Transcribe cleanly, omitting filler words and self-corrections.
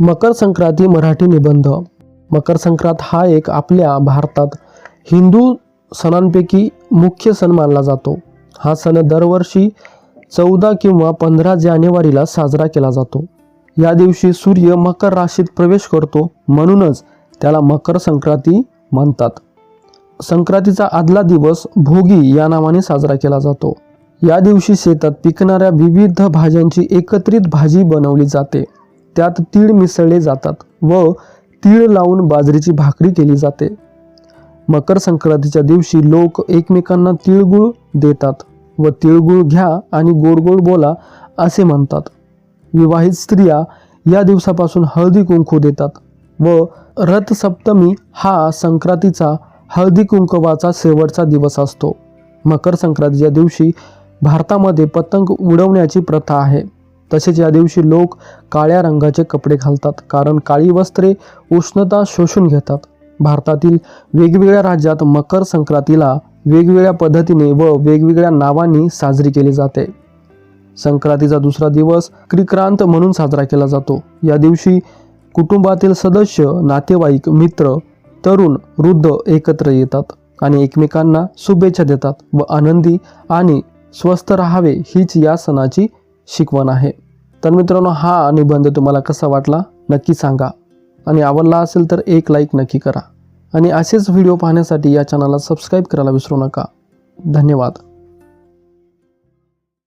मकर संक्रांती मराठी निबंध. मकर संक्रांत हा एक आपल्या भारतात हिंदू सणांपैकी मुख्य सण मानला जातो. हा सण दरवर्षी 14 किंवा 15 जानेवारीला साजरा केला जातो. या दिवशी सूर्य मकर राशीत प्रवेश करतो, म्हणूनच त्याला मकर संक्रांती म्हणतात. संक्रांतीचा आदला दिवस भोगी या नावाने साजरा केला जातो. या दिवशी शेतात पिकणाऱ्या विविध भाज्यांची एकत्रित भाजी बनवली जाते. त्यात तीळ मिसळले जातात व तीळ लावून बाजरीची भाकरी केली जाते. मकर संक्रांतीच्या दिवशी लोक एकमेकांना तिळगुळ देतात व तिळगुळ घ्या आणि गोड गोड बोला असे म्हणतात. विवाहित स्त्रिया या दिवसापासून हळदी कुंकू देतात व रथसप्तमी हा संक्रांतीचा हळदी कुंकवाचा शेवटचा दिवस असतो. मकर संक्रांतीच्या दिवशी भारतामध्ये पतंग उडवण्याची प्रथा आहे. तसेच या दिवशी लोक काळ्या रंगाचे कपडे घालतात, कारण काळी वस्त्रे उष्णता शोषून घेतात. भारतातील वेगवेगळ्या राज्यात मकर संक्रांतीला वेगवेगळ्या पद्धतीने व वेगवेगळ्या नावांनी साजरी केली जाते. संक्रांतीचा दुसरा दिवस संक्रांत म्हणून साजरा केला जातो. या दिवशी कुटुंबातील सदस्य, नातेवाईक, मित्र, तरुण, वृद्ध एकत्र येतात आणि एकमेकांना शुभेच्छा देतात व आनंदी आणि स्वस्थ राहावे हीच या सणाची शिकवण आहे. तर मित्रांनो, हा निबंध तुम्हाला कसा वाटला नक्की सांगा आणि आवडला असेल तर एक लाईक नक्की करा आणि असेच व्हिडिओ पाहण्यासाठी या चॅनलला सबस्क्राईब करायला विसरू नका. धन्यवाद.